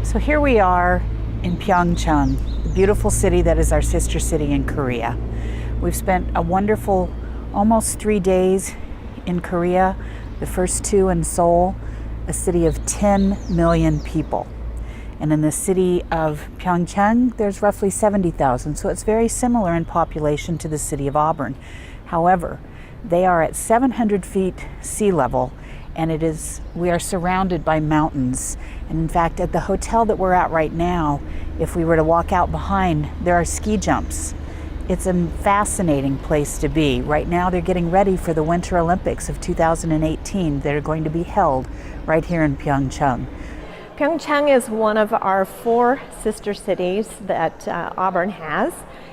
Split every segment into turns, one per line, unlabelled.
So here we are in Pyeongchang, the beautiful city that is our sister city in Korea. We've spent a wonderful almost 3 days in Korea, the first 2 in Seoul, a city of 10 million people. And in the city of Pyeongchang, there's roughly 70,000, so it's very similar in population to the city of Auburn. However, they are at 700 feet sea level, and we are surrounded by mountains. And in fact, at the hotel that we're at right now, if we were to walk out behind, there are ski jumps. It's a fascinating place to be. Right now, they're getting ready for the Winter Olympics of 2018 that are going to be held right here in Pyeongchang.
Pyeongchang is one of our 4 sister cities that Auburn has.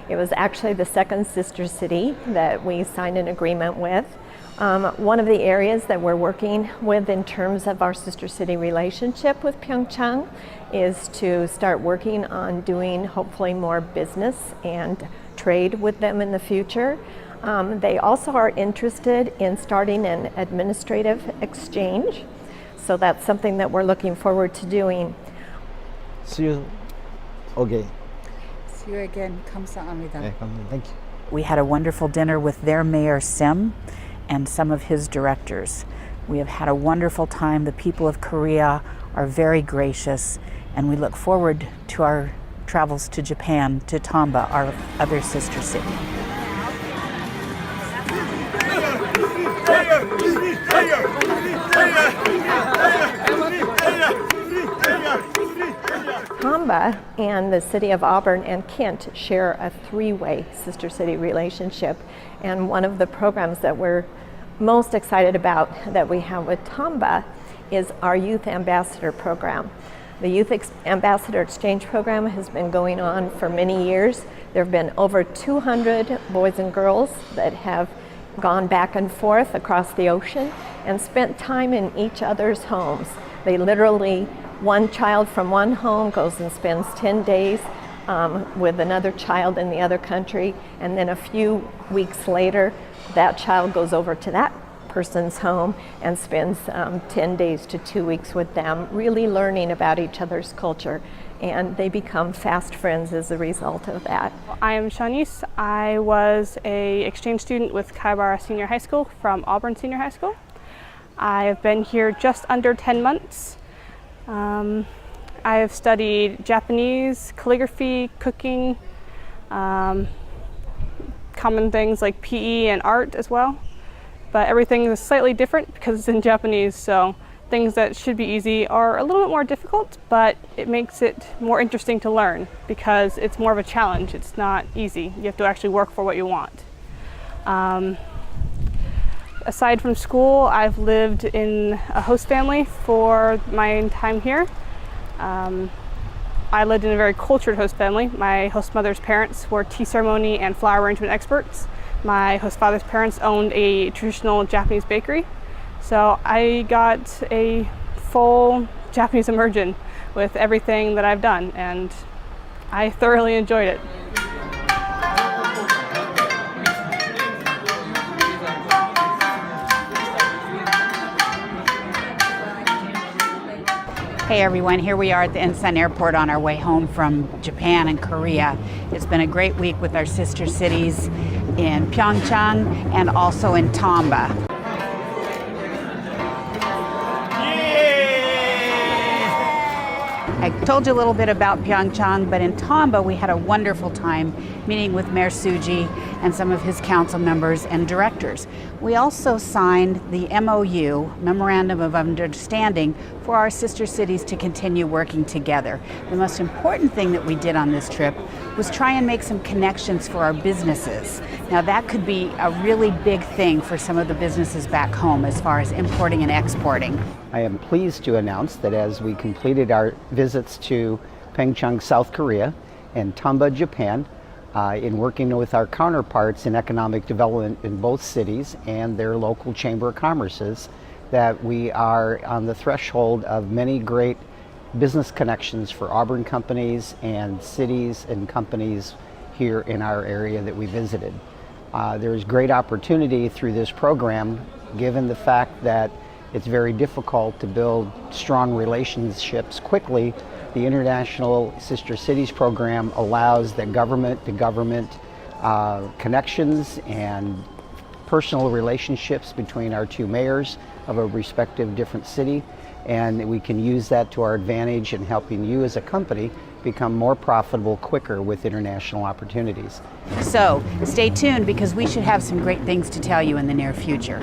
It was actually the second sister city that we signed an agreement with. One of the areas that we're working with in terms of our sister city relationship with Pyeongchang is to start working on doing hopefully more business and trade with them in the future. They also are interested in starting an administrative exchange. So that's something that we're looking forward to doing.
See you. Okay.
See you again. 감사합니다.
네, thank you.
We had a wonderful dinner with their mayor, Sim, and some of his directors. We have had a wonderful time. The people of Korea are very gracious, and we look forward to our travels to Japan, to Tamba, our other sister city.
Tamba and the City of Auburn and Kent share a 3-way sister city relationship, and one of the programs that we're most excited about that we have with Tamba is our Youth Ambassador program. The Youth Ambassador Exchange program has been going on for many years. There have been over 200 boys and girls that have gone back and forth across the ocean and spent time in each other's homes. They literally, one child from one home goes and spends 10 days with another child in the other country, and then a few weeks later, that child goes over to that person's home and spends 10 days to 2 weeks with them, really learning about each other's culture, and they become fast friends as a result of that.
I am Shanice. I was an exchange student with Kaibara Senior High School from Auburn Senior High School. I have been here just under 10 months. I have studied Japanese, calligraphy, cooking, common things like PE and art as well. But everything is slightly different because it's in Japanese, so things that should be easy are a little bit more difficult, but it makes it more interesting to learn because it's more of a challenge. It's not easy. You have to actually work for what you want. Aside from school, I've lived in a host family for my time here. I lived in a very cultured host family. My host mother's parents were tea ceremony and flower arrangement experts. My host father's parents owned a traditional Japanese bakery. So I got a full Japanese immersion with everything that I've done, and I thoroughly enjoyed it.
Hey everyone, here we are at the Incheon Airport on our way home from Japan and Korea. It's been a great week with our sister cities in Pyeongchang and also in Tamba. I told you a little bit about Pyeongchang, but in Tamba we had a wonderful time meeting with Mayor Suji and some of his council members and directors. We also signed the MOU, Memorandum of Understanding, for our sister cities to continue working together. The most important thing that we did on this trip was try and make some connections for our businesses. Now that could be a really big thing for some of the businesses back home as far as importing and exporting.
I am pleased to announce that as we completed our visits to Pyeongchang, South Korea, and Tamba, Japan, in working with our counterparts in economic development in both cities and their local chamber of commerces, that we are on the threshold of many great business connections for Auburn companies and cities and companies here in our area that we visited. There's great opportunity through this program, given the fact that it's very difficult to build strong relationships quickly. The International Sister Cities program allows the government-to-government connections and personal relationships between our two mayors of a respective different city, and we can use that to our advantage in helping you as a company become more profitable quicker with international opportunities.
So stay tuned, because we should have some great things to tell you in the near future.